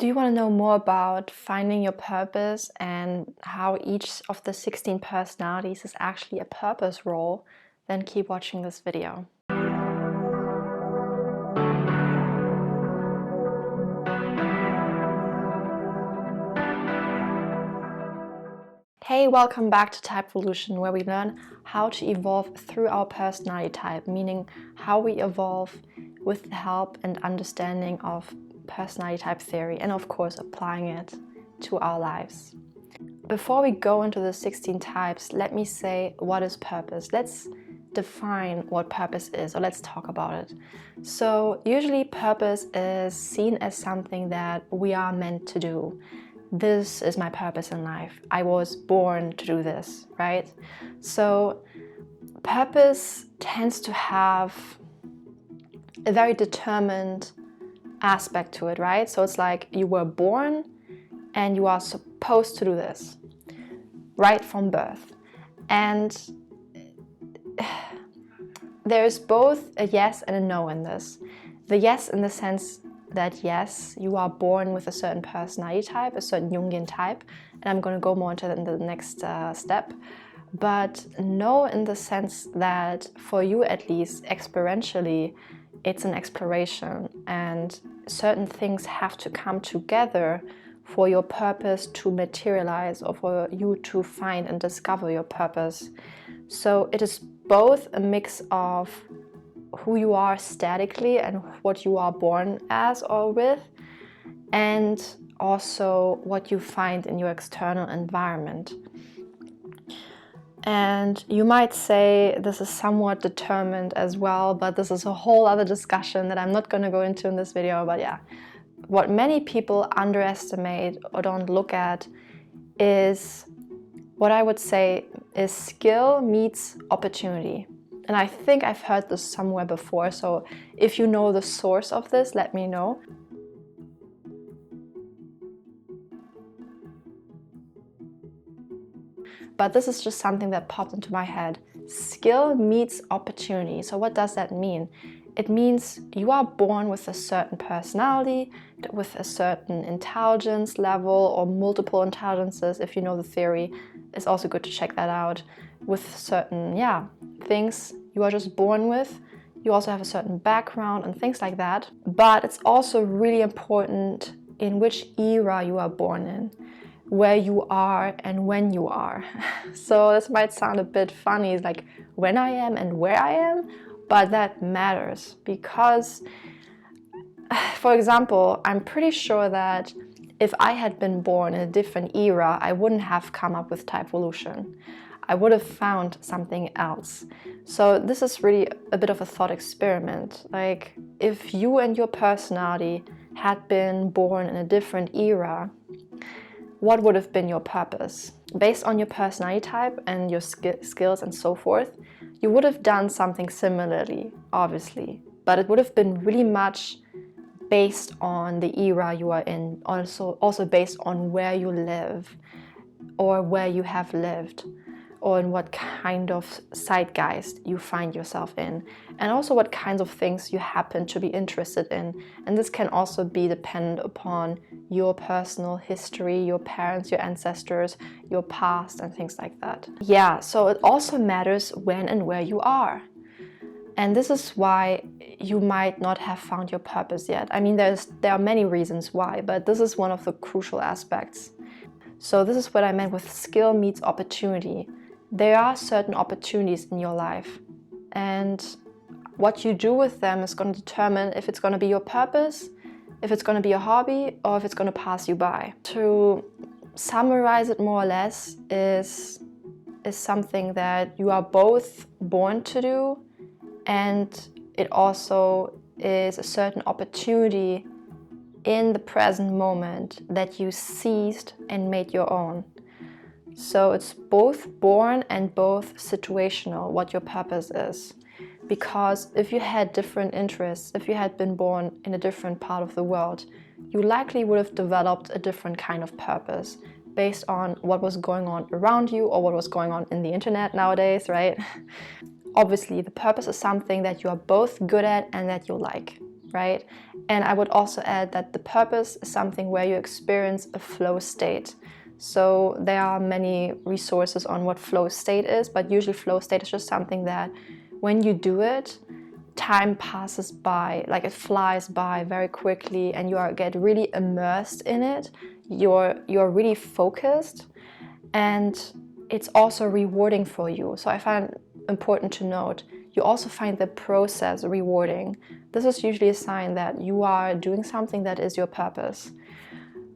Do you want to know more about finding your purpose and how each of the 16 personalities is actually a purpose role? Then keep watching this video. Hey, welcome back to Typevolution, where we learn how to evolve through our personality type, meaning how we evolve with the help and understanding of personality type theory and of course applying it to our lives. Before we go into the 16 types, let me say, what is purpose? Let's define what purpose is, or let's talk about it. So usually purpose is seen as something that we are meant to do. This is my purpose in life. I was born to do this, right? So purpose tends to have a very determined aspect to it, right? So it's like you were born and you are supposed to do this right from birth. And there's both a yes and a no in this. The yes in the sense that yes, you are born with a certain personality type, a certain Jungian type, and I'm going to go more into that in the next step. But no in the sense that for you at least, experientially, it's an exploration and certain things have to come together for your purpose to materialize or for you to find and discover your purpose. So it is both a mix of who you are statically and what you are born as or with, and also what you find in your external environment. And you might say this is somewhat determined as well, but this is a whole other discussion that I'm not going to go into in this video. But yeah, what many people underestimate or don't look at is what I would say is skill meets opportunity. And I think I've heard this somewhere before, so if you know the source of this, let me know. But this is just something that popped into my head. Skill meets opportunity. So what does that mean? It means you are born with a certain personality, with a certain intelligence level or multiple intelligences. If you know the theory, it's also good to check that out. With certain, things you are just born with. You also have a certain background and things like that. But it's also really important in which era you are born in, where you are and when you are. So this might sound a bit funny, it's like when I am and where I am, but that matters because, for example, I'm pretty sure that if I had been born in a different era, I wouldn't have come up with Typevolution. I would have found something else. So this is really a bit of a thought experiment. Like if you and your personality had been born in a different era, what would have been your purpose? Based on your personality type and your skills and so forth, you would have done something similarly, obviously, but it would have been really much based on the era you are in, also based on where you live or where you have lived, or in what kind of zeitgeist you find yourself in, and also what kinds of things you happen to be interested in. And this can also be dependent upon your personal history, your parents, your ancestors, your past, and things like that. Yeah, so it also matters when and where you are. And this is why you might not have found your purpose yet. I mean, there are many reasons why, but this is one of the crucial aspects. So this is what I meant with skill meets opportunity. There are certain opportunities in your life, and what you do with them is going to determine if it's going to be your purpose, if it's going to be a hobby, or if it's going to pass you by. To summarize it more or less is something that you are both born to do, and it also is a certain opportunity in the present moment that you seized and made your own. So it's both born and both situational, what your purpose is. Because if you had different interests, if you had been born in a different part of the world, you likely would have developed a different kind of purpose based on what was going on around you or what was going on in the internet nowadays, right? Obviously, the purpose is something that you are both good at and that you like. right? And I would also add that the purpose is something where you experience a flow state. So there are many resources on what flow state is, but usually flow state is just something that when you do it, time passes by, like it flies by very quickly, and you get really immersed in it. You're really focused, and it's also rewarding for you. So I find important to note, you also find the process rewarding. This is usually a sign that you are doing something that is your purpose.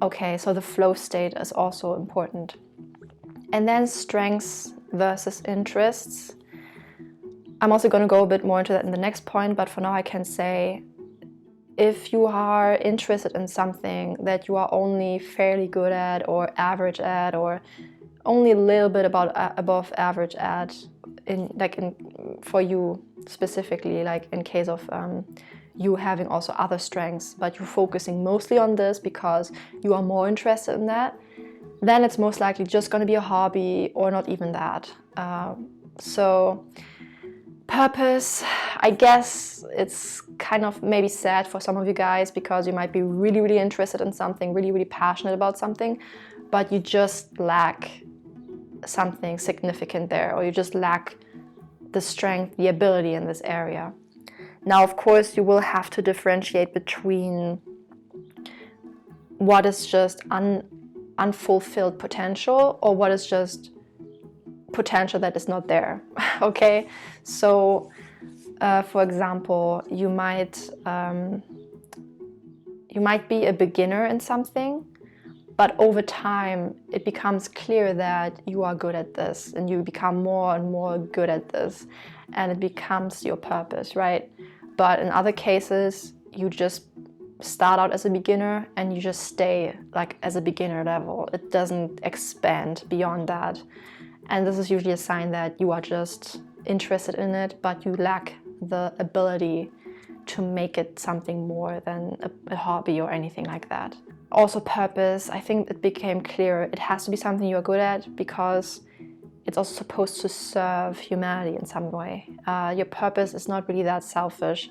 Okay, so the flow state is also important. And then strengths versus interests. I'm also going to go a bit more into that in the next point, but for now I can say, if you are interested in something that you are only fairly good at or average at, or only a little bit above average at, for you specifically, like in case of you having also other strengths, but you're focusing mostly on this because you are more interested in that, then it's most likely just going to be a hobby or not even that. So purpose, I guess it's kind of maybe sad for some of you guys because you might be really, really interested in something, really, really passionate about something, but you just lack something significant there, or you just lack the strength, the ability in this area. Now, of course, you will have to differentiate between what is just unfulfilled potential or what is just potential that is not there. Okay, so for example, you might be a beginner in something, but over time it becomes clear that you are good at this, and you become more and more good at this, and it becomes your purpose, right? But in other cases, you just start out as a beginner and you just stay like as a beginner level. It doesn't expand beyond that. And this is usually a sign that you are just interested in it, but you lack the ability to make it something more than a hobby or anything like that. Also purpose, I think it became clear it has to be something you're good at because it's also supposed to serve humanity in some way. Your purpose is not really that selfish,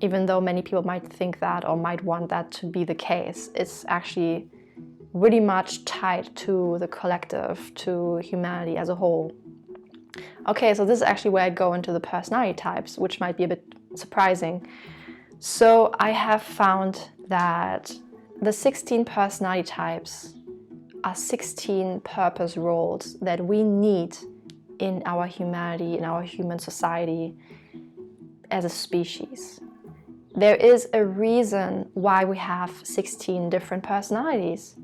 even though many people might think that or might want that to be the case. It's actually really much tied to the collective, to humanity as a whole. Okay, so this is actually where I go into the personality types, which might be a bit surprising. So I have found that the 16 personality types are 16 purpose roles that we need in our humanity, in our human society as a species. There is a reason why we have 16 different personalities.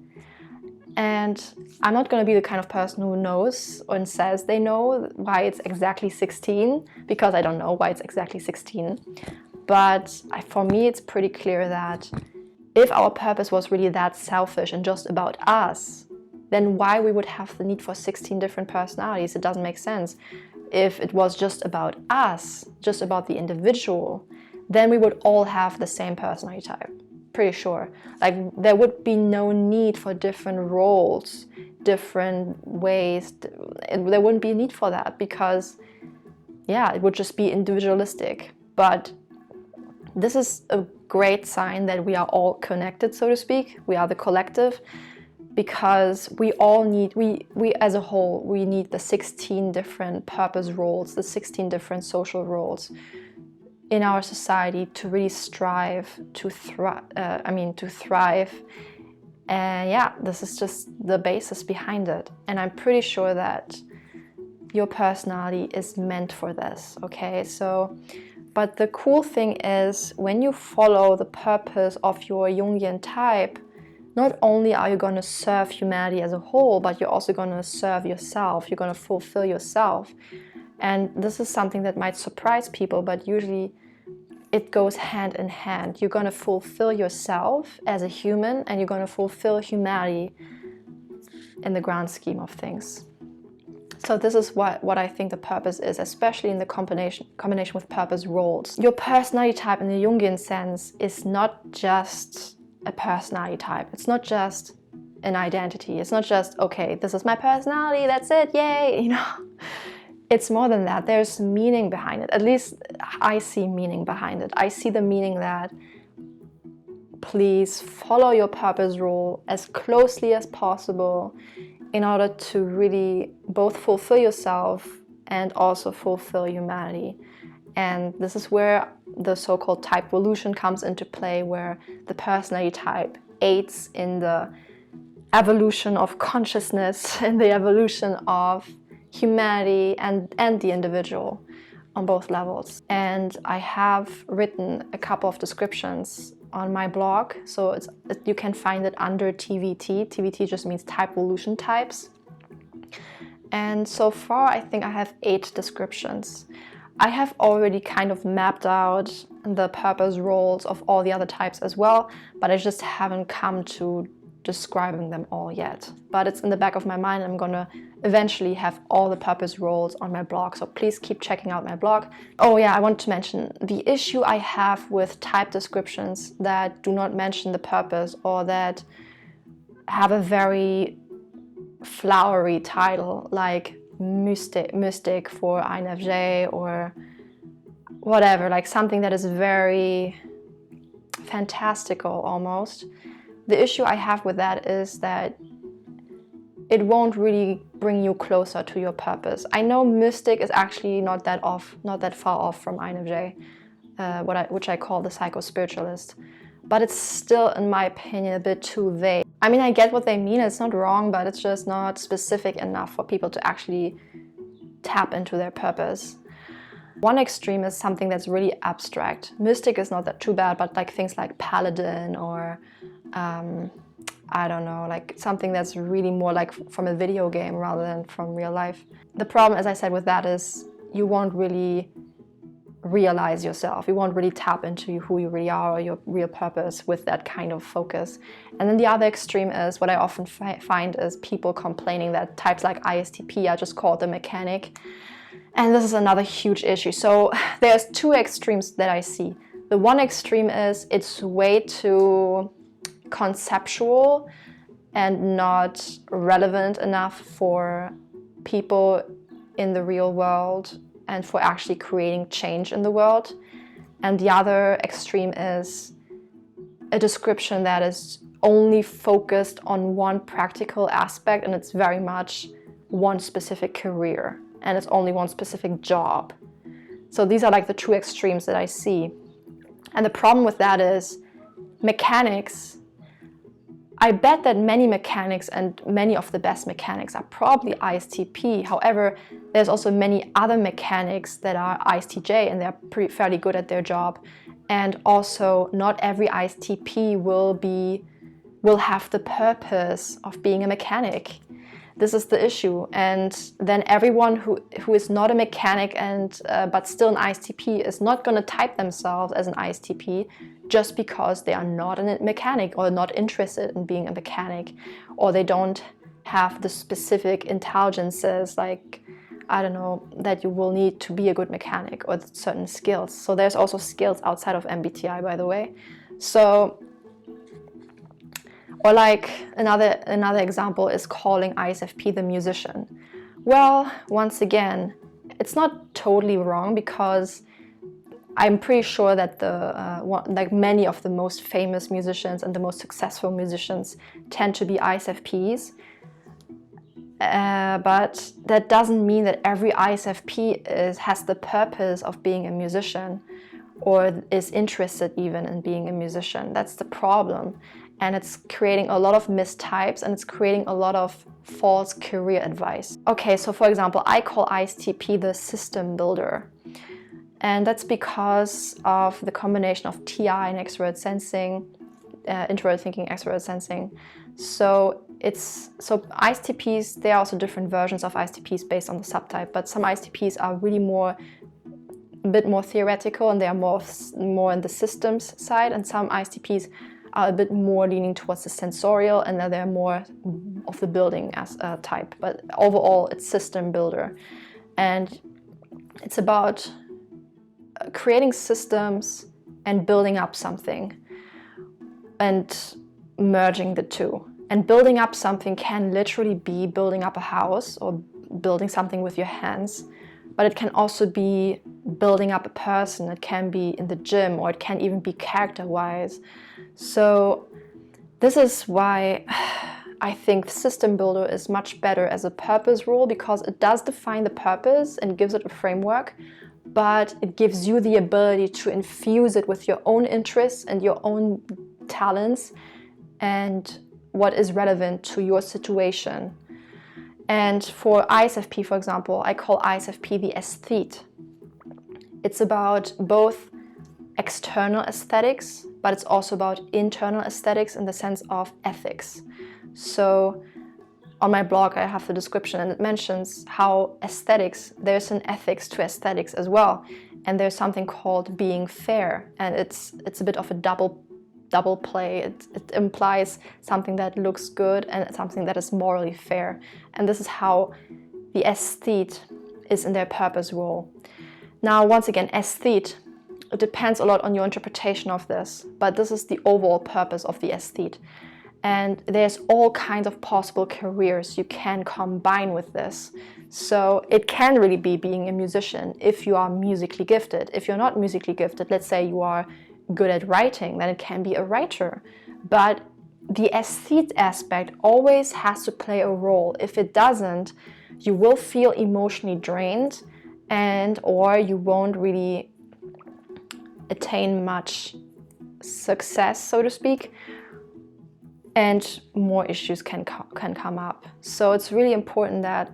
And I'm not going to be the kind of person who knows and says they know why it's exactly 16, because I don't know why it's exactly 16. But for me, it's pretty clear that if our purpose was really that selfish and just about us, then why we would have the need for 16 different personalities? It doesn't make sense. If it was just about us, just about the individual, then we would all have the same personality type. Pretty sure. Like, there would be no need for different roles, different ways. There wouldn't be a need for that because, yeah, it would just be individualistic. But this is a great sign that we are all connected, so to speak. We are the collective, because we all need, we as a whole, we need the 16 different purpose roles, the 16 different social roles in our society to really strive to thrive. And yeah, this is just the basis behind it. And I'm pretty sure that your personality is meant for this, okay? So, but the cool thing is, when you follow the purpose of your Jungian type, not only are you going to serve humanity as a whole, but you're also going to serve yourself. You're going to fulfill yourself. And this is something that might surprise people, but usually it goes hand in hand. You're going to fulfill yourself as a human, and you're going to fulfill humanity in the grand scheme of things. So this is what I think the purpose is, especially in the combination with purpose roles. Your personality type in the Jungian sense is not just a personality type. It's not just an identity. It's not just, okay, this is my personality, that's it, yay, you know. it's more than that. There's meaning behind it. At least I see meaning behind it. I see the meaning that please follow your purpose rule as closely as possible in order to really both fulfill yourself and also fulfill humanity. And this is where the so-called type evolution comes into play, where the personality type aids in the evolution of consciousness and the evolution of humanity and the individual on both levels. And I have written a couple of descriptions on my blog, so you can find it under TVT. TVT just means type evolution types. And so far I think I have 8 descriptions. I have already kind of mapped out the purpose roles of all the other types as well, but I just haven't come to describing them all yet. But it's in the back of my mind. I'm gonna eventually have all the purpose roles on my blog, so please keep checking out my blog. Oh yeah, I want to mention the issue I have with type descriptions that do not mention the purpose or that have a very flowery title like mystic for INFJ or whatever, like something that is very fantastical almost. The issue I have with that is that it won't really bring you closer to your purpose. I know mystic is actually not that far off from INFJ, which I call the psycho-spiritualist, but it's still, in my opinion, a bit too vague. I mean, I get what they mean, it's not wrong, but it's just not specific enough for people to actually tap into their purpose. One extreme is something that's really abstract. Mystic is not that too bad, but like things like paladin or I don't know, like something that's really more like from a video game rather than from real life. The problem, as I said, with that is you won't really realize yourself. You won't really tap into who you really are or your real purpose with that kind of focus. And then the other extreme is what I often find is people complaining that types like ISTP are just called the mechanic. And this is another huge issue. So there's 2 extremes that I see. The one extreme is it's way too conceptual and not relevant enough for people in the real world and for actually creating change in the world. And the other extreme is a description that is only focused on one practical aspect, and it's very much one specific career and it's only one specific job. So these are like the 2 extremes that I see. And the problem with that is mechanics. I bet that many mechanics and many of the best mechanics are probably ISTP. However, there's also many other mechanics that are ISTJ and they're fairly good at their job. And also not every ISTP will have the purpose of being a mechanic. This is the issue. And then everyone who is not a mechanic and but still an ISTP is not going to type themselves as an ISTP just because they are not a mechanic or not interested in being a mechanic, or they don't have the specific intelligences, like, I don't know, that you will need to be a good mechanic, or certain skills. So there's also skills outside of MBTI, by the way. So, or like another example is calling ISFP the musician. Well, once again, it's not totally wrong, because I'm pretty sure that like many of the most famous musicians and the most successful musicians tend to be ISFPs. But that doesn't mean that every ISFP has the purpose of being a musician or is interested even in being a musician. That's the problem. And it's creating a lot of mistypes, and it's creating a lot of false career advice. Okay, so for example, I call ISTP the system builder. And that's because of the combination of TI and extrovert sensing, introvert thinking, extrovert sensing. So ISTPs, there are also different versions of ISTPs based on the subtype, but some ISTPs are really a bit more theoretical, and they are more in the systems side, and some ISTPs are a bit more leaning towards the sensorial, and then they're more of the building as type. But overall, it's system builder. And it's about creating systems and building up something and merging the 2. And building up something can literally be building up a house or building something with your hands, but it can also be building up a person. It can be in the gym, or it can even be character-wise. So this is why I think System Builder is much better as a purpose rule, because it does define the purpose and gives it a framework, but it gives you the ability to infuse it with your own interests and your own talents and what is relevant to your situation. And for ISFP, for example, I call ISFP the Aesthete. It's about both external aesthetics, but it's also about internal aesthetics in the sense of ethics. So on my blog, I have the description, and it mentions how aesthetics, there's an ethics to aesthetics as well. And there's something called being fair, and it's a bit of a double play. It implies something that looks good and something that is morally fair. And this is how the aesthete is in their purpose role. Now, once again, aesthete, it depends a lot on your interpretation of this, but this is the overall purpose of the aesthete. And there's all kinds of possible careers you can combine with this. So it can really be being a musician if you are musically gifted. If you're not musically gifted, let's say you are good at writing, then it can be a writer. But the aesthete aspect always has to play a role. If it doesn't, you will feel emotionally drained, and or you won't really attain much success, so to speak, and more issues can come up. So it's really important that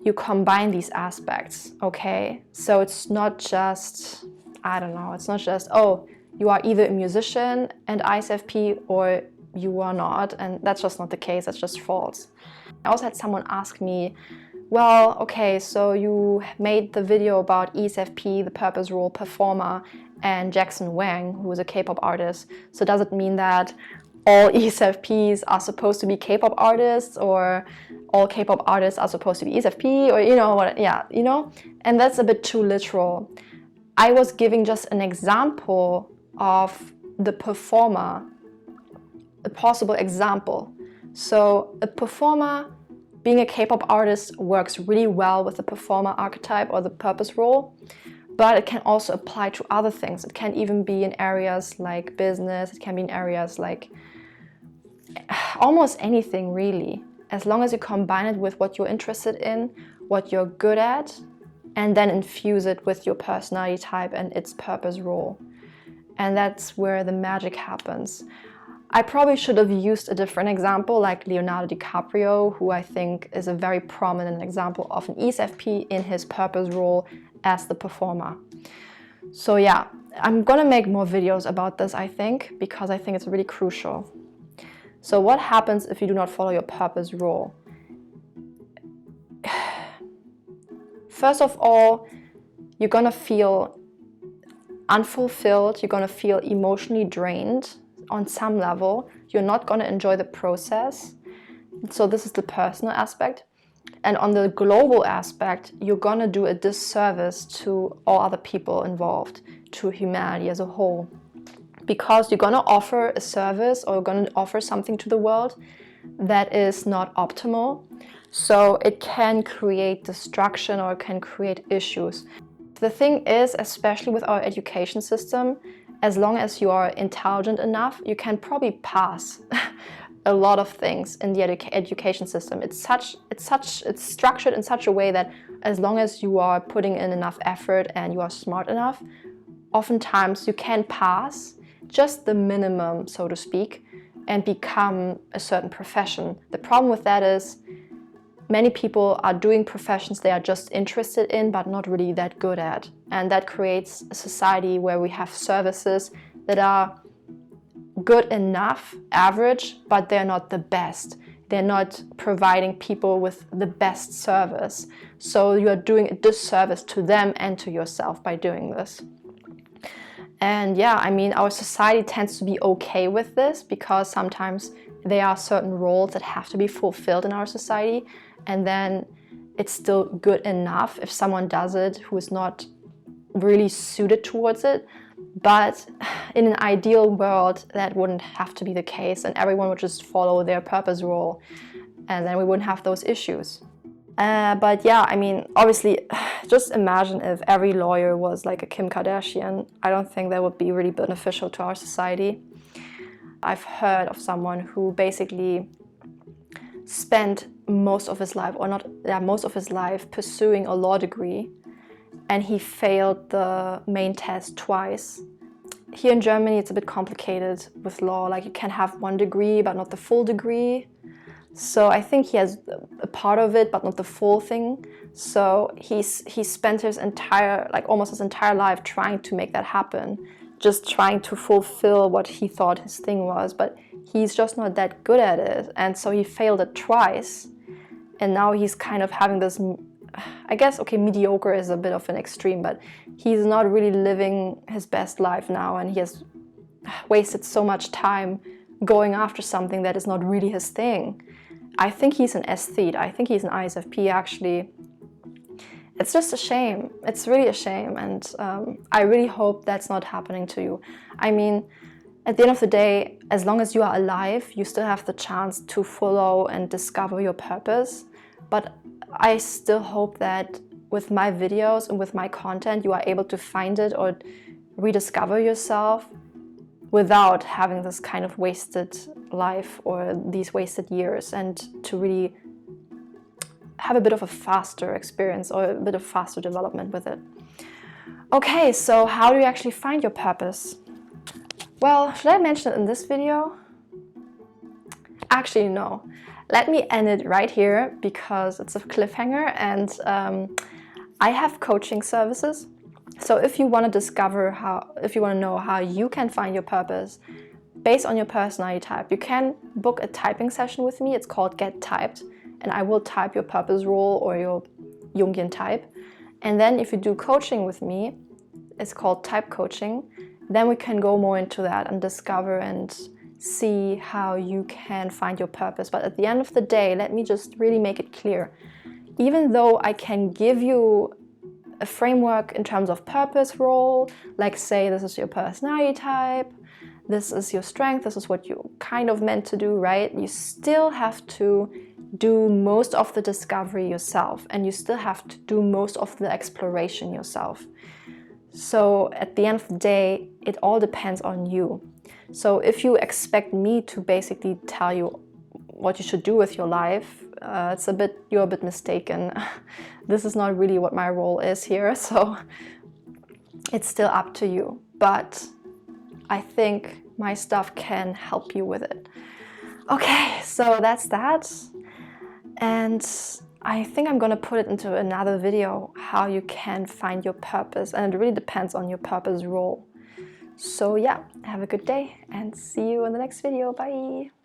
you combine these aspects, okay? So it's not just, I don't know, it's not just, oh, you are either a musician and ISFP or you are not, and that's just not the case, that's just false. I also had someone ask me, well, okay, so you made the video about ESFP, the purpose rule, performer, and Jackson Wang, who is a K-pop artist. So does it mean that all ESFPs are supposed to be K-pop artists, or all K-pop artists are supposed to be ESFP, or you know what? Yeah, you know, and that's a bit too literal. I was giving just an example of the performer, a possible example. So a performer being a K-pop artist works really well with the performer archetype or the purpose role, but it can also apply to other things. It can even be in areas like business, it can be in areas like almost anything really, as long as you combine it with what you're interested in, what you're good at, and then infuse it with your personality type and its purpose role. And that's where the magic happens. I probably should have used a different example, like Leonardo DiCaprio, who I think is a very prominent example of an ESFP in his purpose role as the performer. So yeah, I'm gonna make more videos about this, I think, because I think it's really crucial. So what happens if you do not follow your purpose role? First of all, you're gonna feel unfulfilled, you're gonna feel emotionally drained on some level. You're not gonna enjoy the process. So this is the personal aspect. And on the global aspect, you're gonna do a disservice to all other people involved, to humanity as a whole. Because you're gonna offer a service or you're gonna offer something to the world that is not optimal. So it can create destruction or it can create issues. The thing is, especially with our education system, as long as you are intelligent enough, you can probably pass a lot of things in the education system. It's structured in such a way that as long as you are putting in enough effort and you are smart enough, oftentimes you can pass just the minimum, so to speak, and become a certain profession. The problem with that is many people are doing professions they are just interested in but not really that good at. And that creates a society where we have services that are good enough, average, but they're not the best. They're not providing people with the best service. So you are doing a disservice to them and to yourself by doing this. And yeah, I mean, our society tends to be okay with this because sometimes there are certain roles that have to be fulfilled in our society, and then it's still good enough if someone does it who is not really suited towards it. But in an ideal world, that wouldn't have to be the case, and everyone would just follow their purpose role, and then we wouldn't have those issues. But yeah, I mean, obviously, just imagine if every lawyer was like a Kim Kardashian. I don't think that would be really beneficial to our society. I've heard of someone who basically spent most of his life, or not, yeah, most of his life pursuing a law degree, and he failed the main test twice. Here in Germany, it's a bit complicated with law. Like, you can have one degree, but not the full degree. So I think he has a part of it, but not the full thing. So he spent his entire, like almost his entire life trying to make that happen, just trying to fulfill what he thought his thing was, but he's just not that good at it. And so he failed it twice. And now he's kind of having this, I guess, okay, mediocre is a bit of an extreme, but he's not really living his best life now, and he has wasted so much time going after something that is not really his thing. I think he's an Aesthete. I think he's an ISFP, actually. It's just a shame. It's really a shame, and I really hope that's not happening to you. I mean, at the end of the day, as long as you are alive, you still have the chance to follow and discover your purpose. But I still hope that with my videos and with my content, you are able to find it or rediscover yourself without having this kind of wasted life or these wasted years, and to really have a bit of a faster experience or a bit of faster development with it. Okay, so how do you actually find your purpose? Well, should I mention it in this video? Actually, no. Let me end it right here because it's a cliffhanger, and I have coaching services. So if you want to discover if you want to know how you can find your purpose based on your personality type, you can book a typing session with me. It's called Get Typed, and I will type your purpose role or your Jungian type. And then if you do coaching with me, it's called type coaching. Then we can go more into that and discover and see how you can find your purpose. But at the end of the day, let me just really make it clear. Even though I can give you a framework in terms of purpose role, like say this is your personality type, this is your strength, this is what you kind of meant to do, right? You still have to do most of the discovery yourself, and you still have to do most of the exploration yourself. So at the end of the day, it all depends on you. So if you expect me to basically tell you what you should do with your life, you're a bit mistaken. This is not really what my role is here, so it's still up to you. But I think my stuff can help you with it. Okay, so that's that. And I think I'm gonna put it into another video, how you can find your purpose, and it really depends on your purpose role. So yeah, have a good day and see you in the next video. Bye!